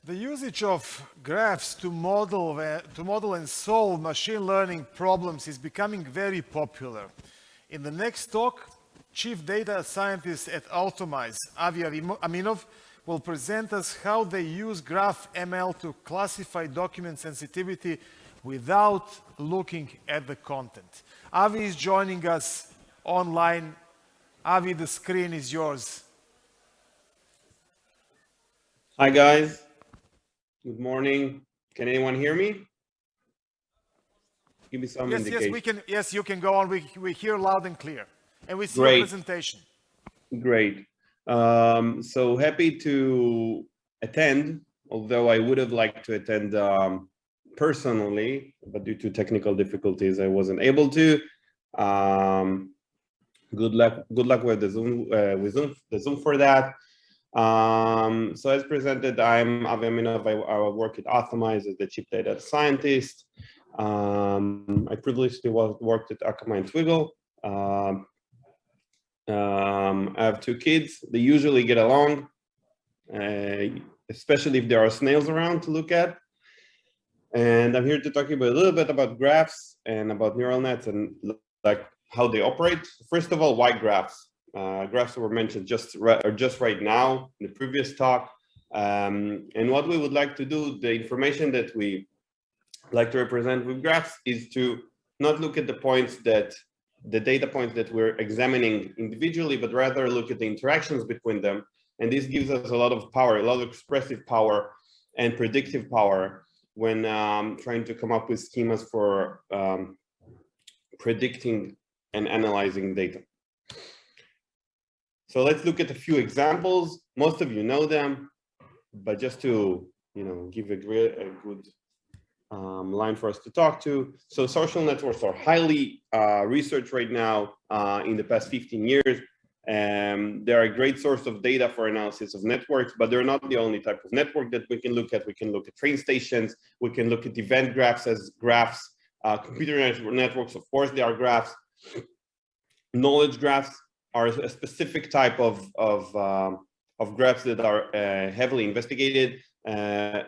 The usage of graphs to model and solve machine learning problems is becoming very popular. In the next talk, Chief Data Scientist at Authorize, Avi Aminov, will present us how they use graph ML to classify document sensitivity without looking at the content. Avi is joining us online. Avi, the screen is yours. Hi guys, good morning. Can anyone hear me? Give me some indication. we can. Yes, you can go on. We hear loud and clear, and we see your Great, presentation. great. So happy to attend, although I would have liked to attend personally, but due to technical difficulties, I wasn't able to. Good luck with the Zoom for that. So as presented, I'm Avi Aminov. I work at Authorization as the Chief Data Scientist. I previously worked at Akamai and Twiggle. I have two kids. They usually get along, especially if there are snails around to look at. And I'm here to talk about a little bit about graphs and about neural nets and like how they operate. First of all, why graphs? Graphs were mentioned just right now in the previous talk. And what we would like to do, the information that we like to represent with graphs is to not look at the data points that we're examining individually, but rather look at the interactions between them. And this gives us a lot of power, a lot of expressive power and predictive power when trying to come up with schemas for predicting and analyzing data. So let's look at a few examples. Most of you know them, but just to give a good line for us to talk to. So social networks are highly researched right now in the past 15 years. They're a great source of data for analysis of networks, but they're not the only type of network that we can look at. We can look at train stations. We can look at event graphs as graphs. Computer networks, of course, they are graphs. Knowledge graphs are a specific type of graphs that are heavily investigated,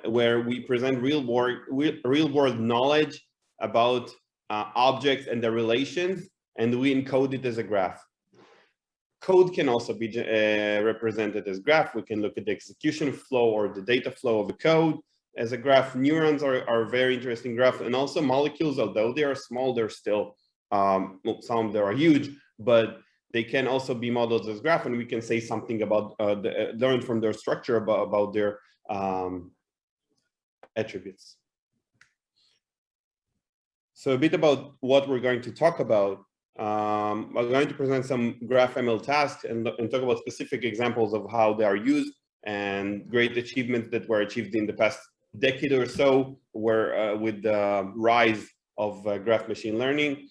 where we present real world knowledge about objects and their relations, and we encode it as a graph. Code can also be represented as graph. We can look at the execution flow or the data flow of the code as a graph. Neurons are a very interesting graph, and also molecules, although they are small, they're still, some of them are huge, but they can also be modeled as graph, and we can say something about, learn from their structure about their attributes. So a bit about what we're going to talk about. I'm going to present some graph ML tasks and talk about specific examples of how they are used and great achievements that were achieved in the past decade or so, where with the rise of graph machine learning.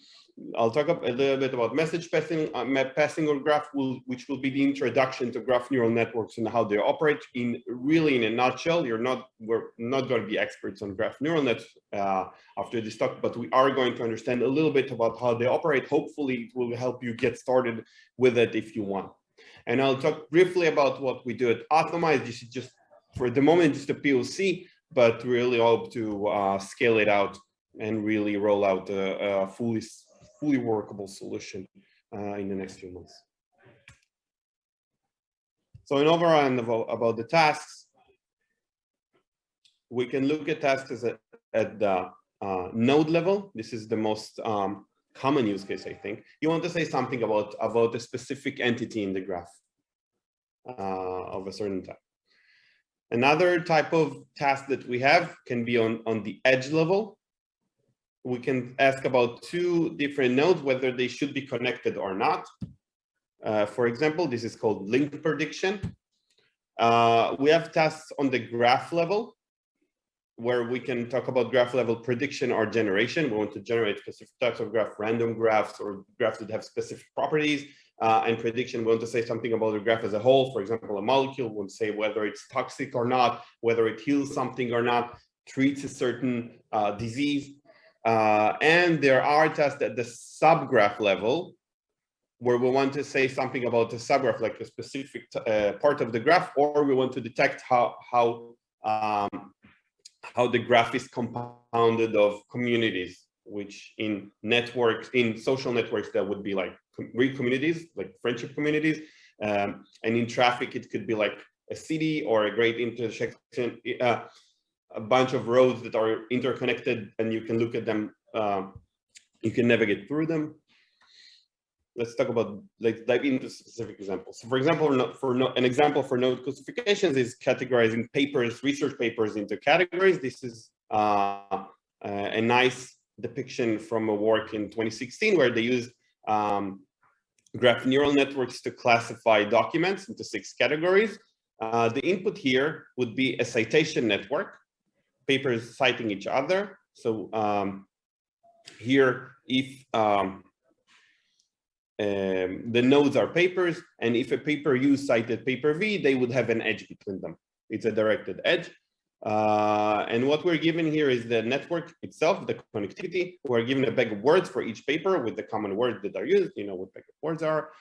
I'll talk a little bit about message passing on graph, which will be the introduction to graph neural networks and how they operate. In a nutshell, we're not going to be experts on graph neural nets after this talk, but we are going to understand a little bit about how they operate. Hopefully, it will help you get started with it if you want. And I'll talk briefly about what we do at Authorization. This is just, for the moment, just a POC, but really hope to scale it out and really roll out a fully workable solution in the next few months. So in overall about the tasks, we can look at tasks at the node level. This is the most common use case, I think. You want to say something about a specific entity in the graph of a certain type. Another type of task that we have can be on the edge level. We can ask about two different nodes, whether they should be connected or not. For example, this is called link prediction. We have tasks on the graph level, where we can talk about graph level prediction or generation. We want to generate specific types of graph, random graphs, or graphs that have specific properties. And prediction, we want to say something about the graph as a whole. For example, a molecule, we want to say whether it's toxic or not, whether it heals something or not, treats a certain disease. And there are tasks at the subgraph level, where we want to say something about the subgraph, like a specific part of the graph, or we want to detect how how the graph is compounded of communities, which in networks, in social networks, that would be like real communities, like friendship communities. And in traffic, it could be like a city or a great intersection, a bunch of roads that are interconnected, and you can look at them, you can navigate through them. Let's talk about, let's dive into specific examples. So for example, an example for node classifications is categorizing papers, research papers into categories. This is a nice depiction from a work in 2016 where they used graph neural networks to classify documents into 6 categories. The input here would be a citation network, papers citing each other. So here, if the nodes are papers, and if a paper U cited paper V, they would have an edge between them. It's a directed edge. And what we're given here is the network itself, the connectivity. We're given a bag of words for each paper with the common words that are used, you know what bag of words are.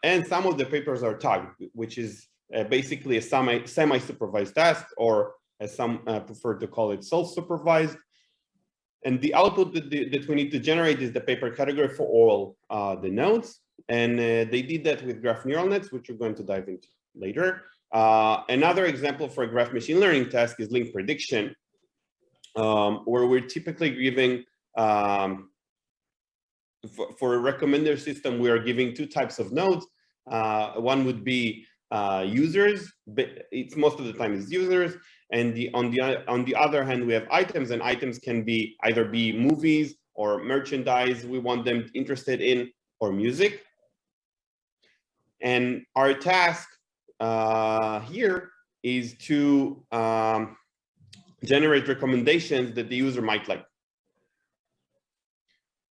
And some of the papers are tagged, which is basically a semi-supervised task, or as some prefer to call it, self-supervised. And the output that we need to generate is the paper category for all the nodes. And they did that with graph neural nets, which we're going to dive into later. Another example for a graph machine learning task is link prediction, where we're typically giving, for a recommender system, we are giving 2 types of nodes. One would be users, but it's most of the time is users. And on the other hand, we have items, and items can be either be movies or merchandise we want them interested in, or music. And our task here is to generate recommendations that the user might like.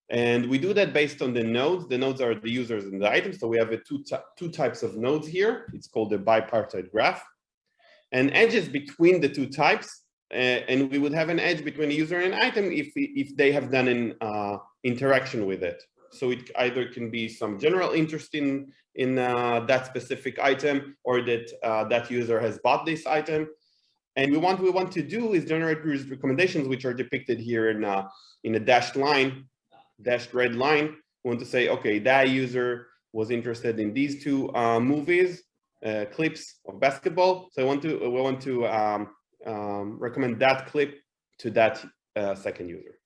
And we do that based on the nodes. The nodes are the users and the items. So we have two types of nodes here. It's called the bipartite graph. And edges between the 2 types, and we would have an edge between a user and item if they have done an interaction with it. So it either can be some general interest in that specific item, or that that user has bought this item. And what we want to do is generate these recommendations, which are depicted here in a dashed red line. We want to say, okay, that user was interested in these 2 movies. Clips of basketball. So we want to recommend that clip to that second user.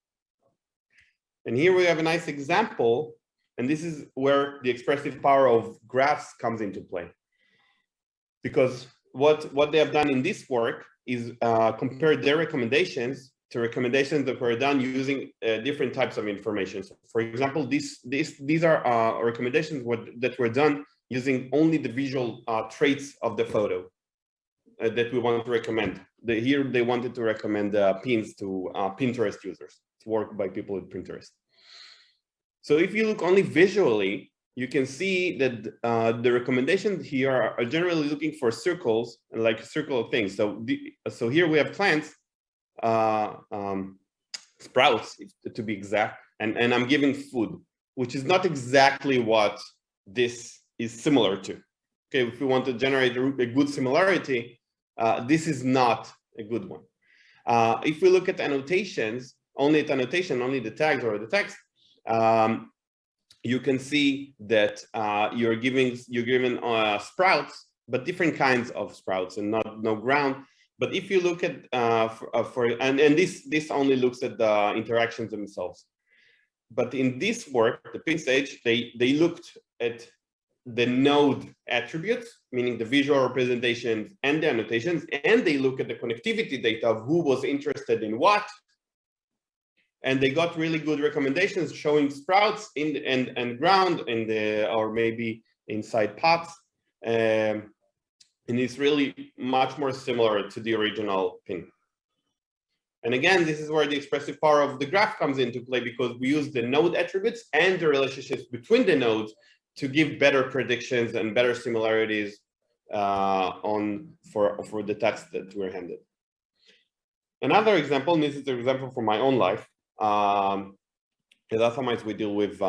And here we have a nice example, and this is where the expressive power of graphs comes into play. Because what they have done in this work is compared their recommendations to recommendations that were done using different types of information. So for example, these are recommendations that were done using only the visual traits of the photo that we want to recommend. Here they wanted to recommend pins to Pinterest users. It's work by people with Pinterest. So if you look only visually, you can see that the recommendations here are generally looking for circles, and like a circle of things. So here we have plants, sprouts to be exact, and I'm giving food, which is not exactly what this is similar to. Okay, if we want to generate a good similarity, this is not a good one. If we look at annotations, only the tags or the text, you can see that you're given sprouts, but different kinds of sprouts, and no ground. But if you look at this only looks at the interactions themselves. But in this work, the pin stage, they looked at the node attributes, meaning the visual representations and the annotations, and they look at the connectivity data of who was interested in what. And they got really good recommendations showing sprouts and ground or maybe inside pots. And it's really much more similar to the original pin. And again, this is where the expressive power of the graph comes into play, because we use the node attributes and the relationships between the nodes to give better predictions and better similarities for the text that we're handed. Another example, and this is an example from my own life. At Authorization, we deal with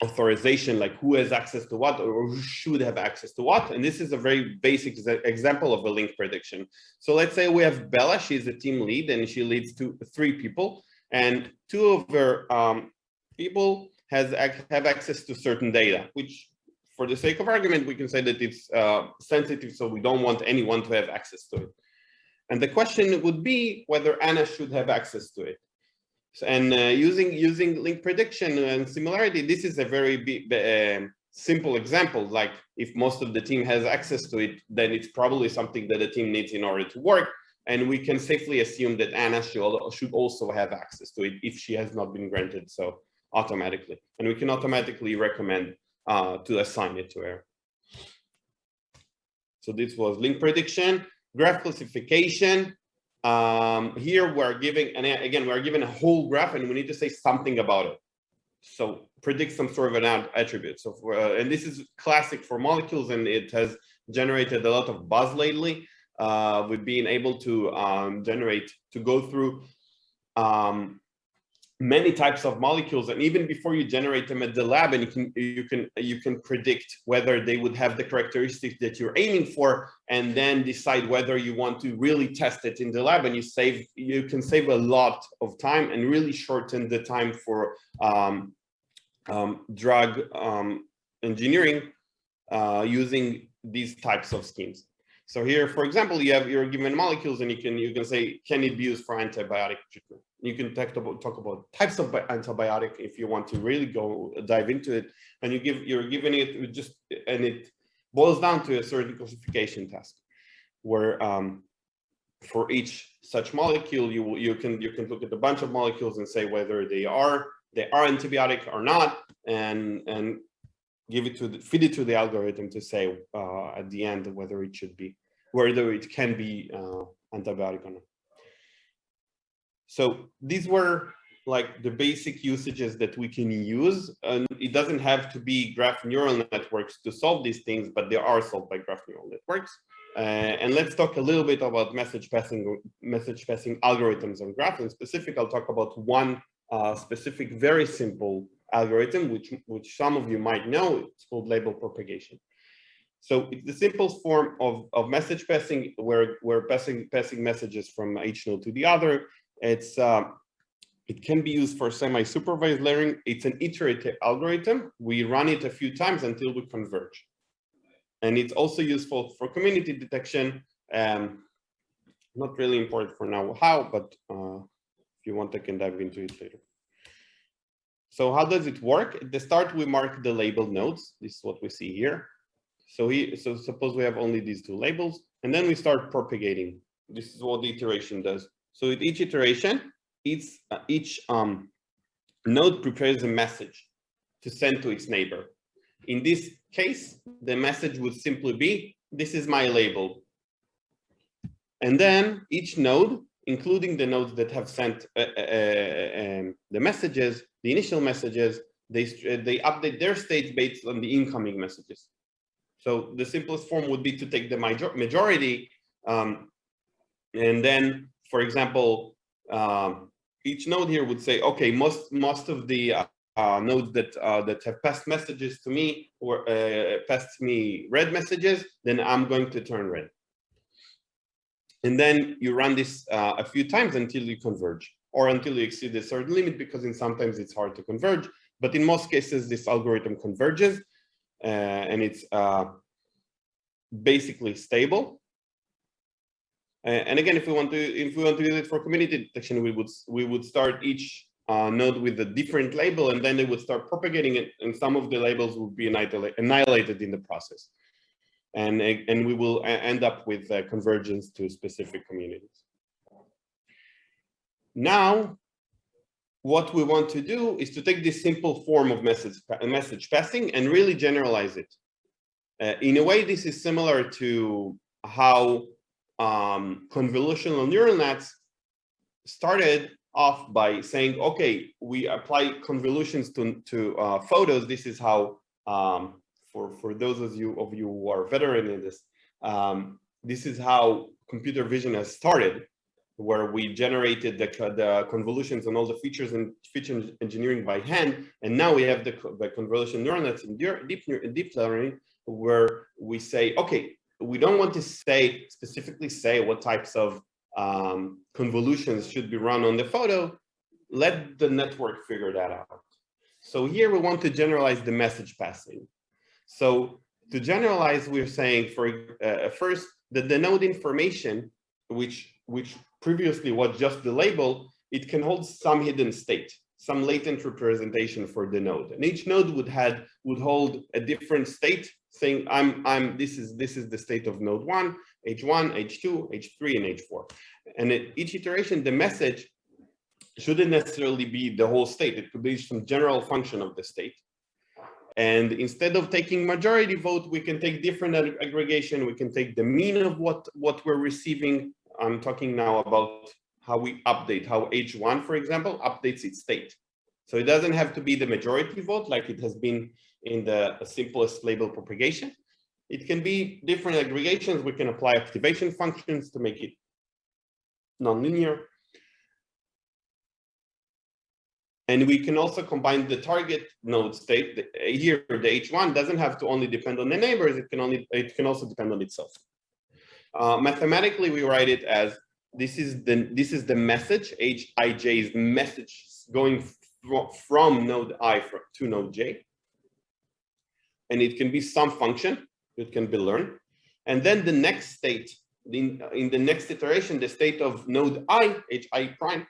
authorization, like who has access to what or who should have access to what. And this is a very basic example of a link prediction. So let's say we have Bella, she's a team lead and she leads 3 people, and 2 of her people have access to certain data, which for the sake of argument, we can say that it's sensitive, so we don't want anyone to have access to it. And the question would be whether Anna should have access to it. And using link prediction and similarity, this is a very simple example. Like if most of the team has access to it, then it's probably something that the team needs in order to work. And we can safely assume that Anna should also have access to it if she has not been granted so automatically. And we can automatically recommend to assign it to her. So this was link prediction. Graph classification. Here we're giving, and again, we're given a whole graph and we need to say something about it. So predict some sort of an attribute. So and this is classic for molecules, and it has generated a lot of buzz lately with being able to go through many types of molecules, and even before you generate them at the lab, and you can predict whether they would have the characteristics that you're aiming for, and then decide whether you want to really test it in the lab, and you can save a lot of time and really shorten the time for drug engineering using these types of schemes. So here, for example, you're given molecules, and you can say, can it be used for antibiotic treatment? You can talk about types of antibiotic if you want to really go dive into it, and you're giving it and it boils down to a certain classification task, where for each such molecule you can look at a bunch of molecules and say whether they are antibiotic or not, and feed it to the algorithm to say at the end whether it can be antibiotic or not. So these were like the basic usages that we can use, and it doesn't have to be graph neural networks to solve these things, but they are solved by graph neural networks. And let's talk a little bit about message passing algorithms on graph. In specific, I'll talk about one specific, very simple algorithm, which some of you might know. It's called label propagation. So it's the simplest form of message passing, where we're passing messages from each node to the other. It can be used for semi-supervised learning. It's an iterative algorithm. We run it a few times until we converge. And it's also useful for community detection. Not really important for now how, but if you want, I can dive into it later. So how does it work? At the start, we mark the labeled nodes. This is what we see here. So suppose we have only these 2 labels, and then we start propagating. This is what the iteration does. So with each iteration, each node prepares a message to send to its neighbor. In this case, the message would simply be, this is my label. And then each node, including the nodes that have sent the messages, the initial messages, they update their states based on the incoming messages. So the simplest form would be to take the majority, and then, for example, each node here would say, okay, most of the nodes that have passed messages to me or passed me red messages, then I'm going to turn red. And then you run this a few times until you converge, or until you exceed a certain limit, because sometimes it's hard to converge. But in most cases, this algorithm converges, and it's basically stable. And again, if we want to use it for community detection, we would start each node with a different label, and then they would start propagating it, and some of the labels will be annihilated in the process, and we will end up with convergence to specific communities. Now, what we want to do is to take this simple form of message passing and really generalize it. In a way, this is similar to how convolutional neural nets started off by saying, okay, we apply convolutions to photos. This is how, for those of you who are veteran in this, this is how computer vision has started. where we generated the convolutions and all the features and feature engineering by hand. And now we have the convolution neural nets in deep learning, where we say, okay, we don't want to specifically say what types of convolutions should be run on the photo. Let the network figure that out. So here we want to generalize the message passing. So to generalize, we're saying first that the node information, which previously was just the label, it can hold some hidden state, some latent representation for the node, and each node would hold a different state, saying this is the state of node 1, H1, H2, H3, and H4. And at each iteration, the message shouldn't necessarily be the whole state. It could be some general function of the state. And instead of taking majority vote, we can take different aggregation. We can take the mean of what we're receiving. I'm talking now about how we update, how H1, for example, updates its state. So it doesn't have to be the majority vote like it has been in the simplest label propagation. It can be different aggregations. We can apply activation functions to make it nonlinear. And we can also combine the target node state. Here, the H1 doesn't have to only depend on the neighbors. It can also depend on itself. Mathematically, we write it as this is the message. Hij is message going from node I to node J, and it can be some function. It can be learned, and then the next state in the next iteration, the state of node I, Hi prime,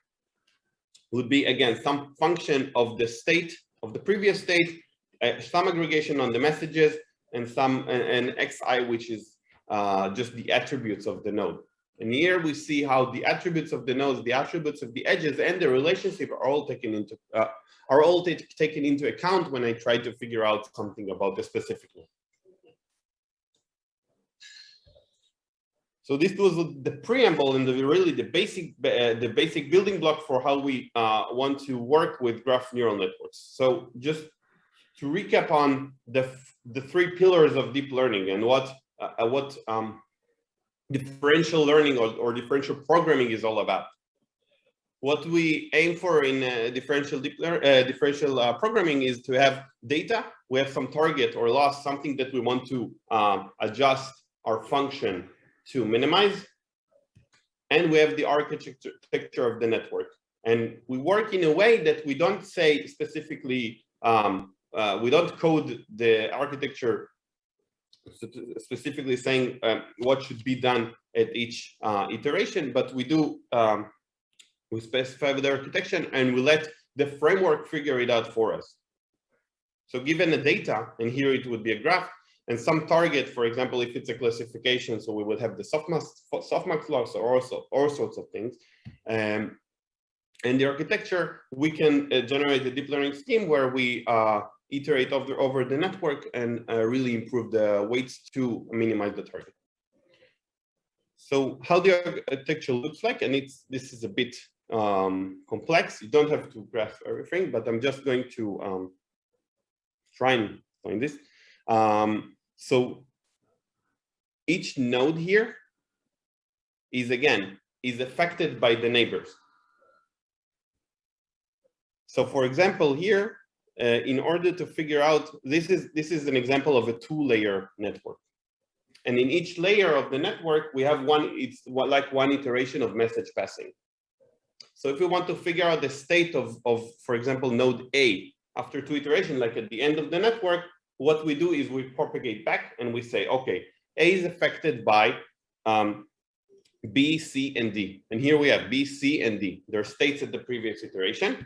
would be again some function of the state of the previous state, some aggregation on the messages, and xi, which is just the attributes of the node. And here we see how the attributes of the nodes, the attributes of the edges, and the relationship are all taken into account when I try to figure out something about the specific node. So this was the preamble and really the basic building block for how we want to work with graph neural networks. So just to recap on the three pillars of deep learning and what differential learning or differential programming is all about. What we aim for in differential programming is to have data. We have some target or loss, something that we want to adjust our function to minimize, and we have the architecture of the network. And we work in a way that we don't say specifically, we don't code the architecture specifically saying what should be done at each iteration, but we do, we specify the architecture and we let the framework figure it out for us. So given the data, and here it would be a graph, and some target, for example, if it's a classification, so we would have the softmax loss or all sorts of things. And the architecture, we can generate a deep learning scheme where we iterate over the network and really improve the weights to minimize the target. So how the architecture looks like, and this is a bit complex. You don't have to grasp everything, but I'm just going to try and explain this. So each node here is affected by the neighbors. So for example, here, in order to figure out, this is an example of a 2-layer network. And in each layer of the network, we have it's like one iteration of message passing. So if we want to figure out the state of for example, node A, after 2 iterations, like at the end of the network, what we do is we propagate back and we say, okay, A is affected by B, C, and D. And here we have B, C, and D. They're states at the previous iteration.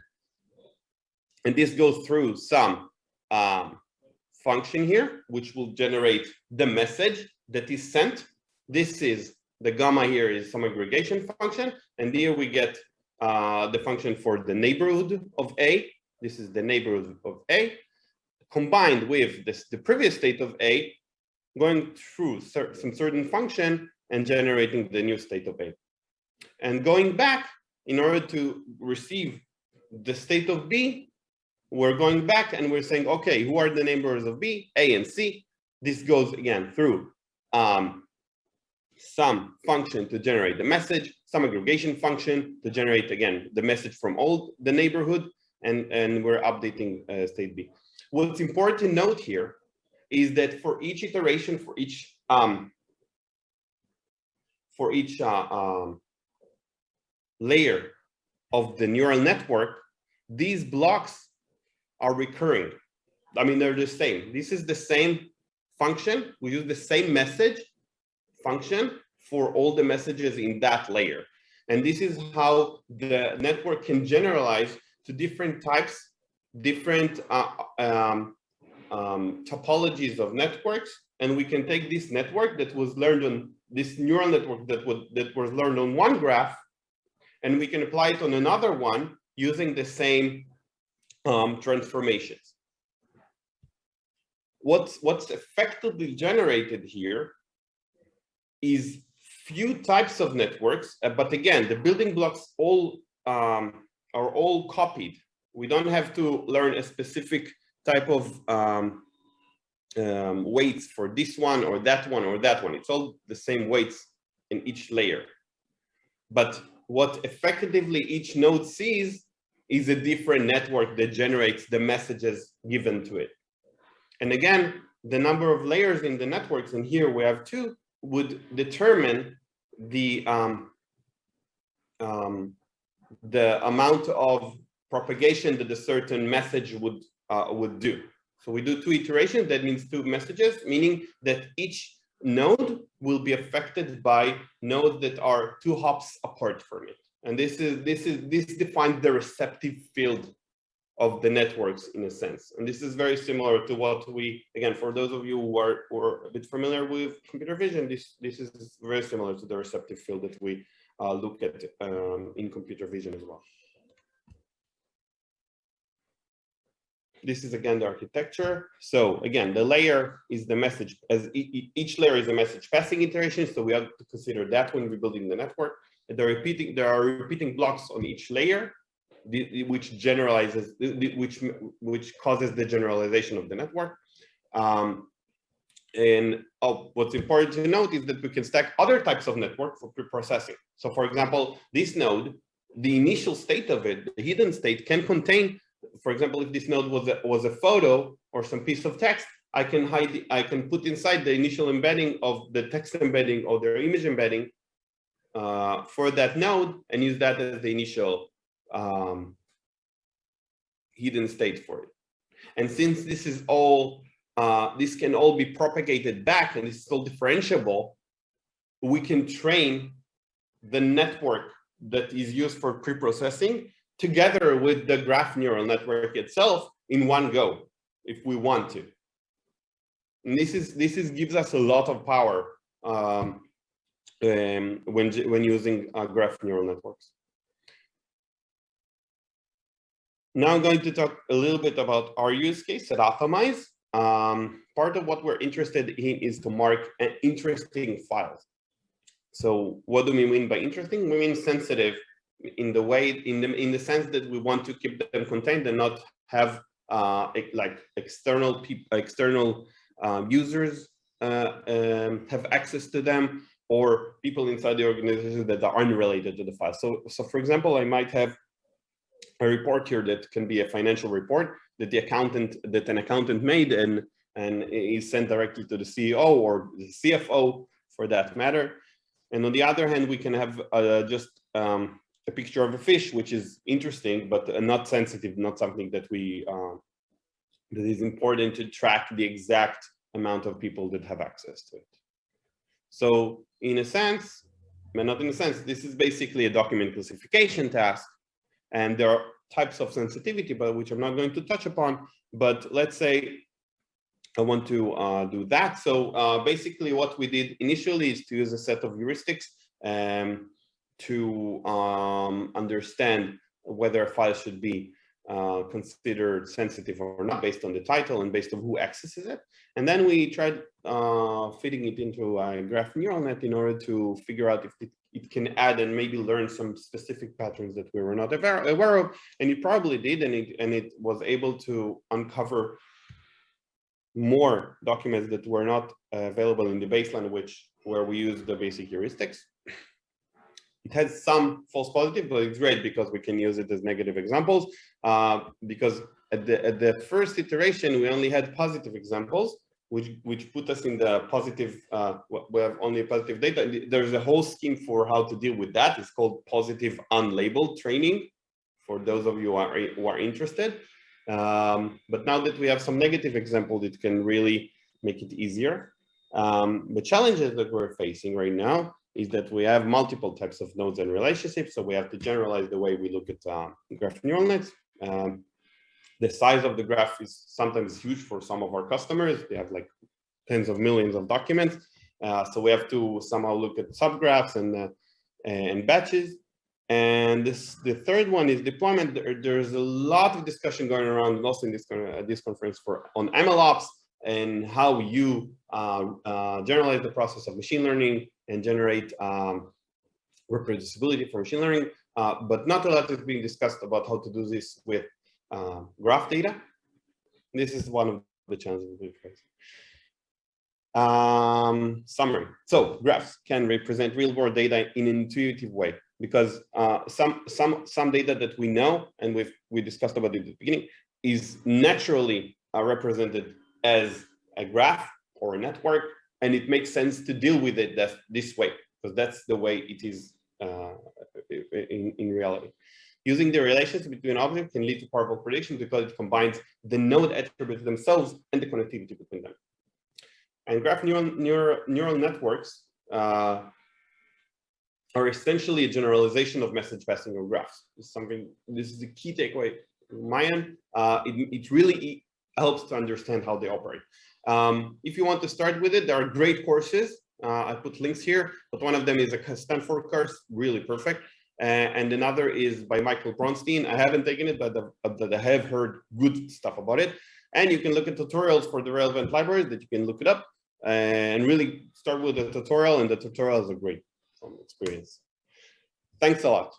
And this goes through some function here, which will generate the message that is sent. This is the gamma here is some aggregation function. And here we get the function for the neighborhood of A. This is the neighborhood of A, combined with the previous state of A, going through some certain function and generating the new state of A. And going back, in order to receive the state of B, we're going back and we're saying, okay, who are the neighbors of B? A and C. This goes again through some function to generate the message, some aggregation function to generate, again, the message from all the neighborhood, and we're updating state B. What's important to note here is that for each iteration, for each layer of the neural network, these blocks are recurring. I mean, they're the same. This is the same function. We use the same message function for all the messages in that layer. And this is how the network can generalize to different types, different topologies of networks. And we can take this network that was learned on this neural network that was learned on one graph, and we can apply it on another one using the same transformations. What's effectively generated here is few types of networks, but again, the building blocks are all copied. We don't have to learn a specific type of weights for this one or that one or that one. It's all the same weights in each layer. But what effectively each node sees is a different network that generates the messages given to it. And again, the number of layers in the networks, and here we have two, would determine the amount of propagation that a certain message would do. So we do two iterations. That means two messages, meaning that each node will be affected by nodes that are two hops apart from it. And this defines the receptive field of the networks in a sense. And this is very similar to what we, again, for those of you who are a bit familiar with computer vision, this is very similar to the receptive field that we look at in computer vision as well. This is again the architecture. So again, the layer is the message, as each layer is a message passing iteration. So we have to consider that when we're building the network. There are repeating blocks on each layer, which generalizes, which causes the generalization of the network. And what's important to note is that we can stack other types of network for preprocessing. So for example, this node, the initial state of it, the hidden state, can contain, for example, if this node was a photo or some piece of text, I can put inside the initial embedding of the text embedding or their image embedding for that node and use that as the initial hidden state for it. And since this is all, this can all be propagated back and this is all differentiable, we can train the network that is used for preprocessing together with the graph neural network itself in one go, if we want to. And this gives us a lot of power when using graph neural networks. Now I'm going to talk a little bit about our use case at Atomize. Part of what we're interested in is to mark interesting files. So what do we mean by interesting? We mean sensitive in the way, in the sense that we want to keep them contained and not have like external users have access to them, or people inside the organization that are unrelated to the file. So for example, I might have a report here that can be a financial report that an accountant made and is sent directly to the CEO or the CFO for that matter. And on the other hand, we can have just a picture of a fish, which is interesting, but not sensitive, not something that that is important to track the exact amount of people that have access to it. So in a sense, but not in a sense, this is basically a document classification task. And there are types of sensitivity, but which I'm not going to touch upon. But let's say I want to do that. So basically what we did initially is to use a set of heuristics to understand whether a file should be considered sensitive or not based on the title and based on who accesses it. And then we tried fitting it into a graph neural net in order to figure out if it can add and maybe learn some specific patterns that we were not aware of. And it probably did, and it was able to uncover more documents that were not available in the baseline, which where we use the basic heuristics. It has some false positive, but it's great because we can use it as negative examples. Because at the first iteration, we only had positive examples, which put us in the positive, we have only positive data. There's a whole scheme for how to deal with that. It's called positive unlabeled training, for those of you who are interested. But now that we have some negative examples, it can really make it easier. The challenges that we're facing right now is that we have multiple types of nodes and relationships. So we have to generalize the way we look at graph neural nets. The size of the graph is sometimes huge for some of our customers. They have like tens of millions of documents. So we have to somehow look at subgraphs and batches. And the third one is deployment. There's a lot of discussion going around also in this conference on MLOps and how you generalize the process of machine learning and generate reproducibility for machine learning. But not a lot is being discussed about how to do this with graph data. This is one of the challenges we face. Summary. So graphs can represent real-world data in an intuitive way, because some data that we know, and we discussed about it at the beginning, is naturally represented as a graph or a network, and it makes sense to deal with it this way, because that's the way it is in reality. Using the relationship between objects can lead to powerful prediction because it combines the node attributes themselves and the connectivity between them. And graph neural networks are essentially a generalization of message passing on graphs. This is the key takeaway from my end. It really helps to understand how they operate. If you want to start with it, there are great courses. I put links here, but one of them is a Stanford course, really perfect. And another is by Michael Bronstein. I haven't taken it, but I have heard good stuff about it. And you can look at tutorials for the relevant libraries that you can look it up and really start with the tutorial, and the tutorials are great from experience. Thanks a lot.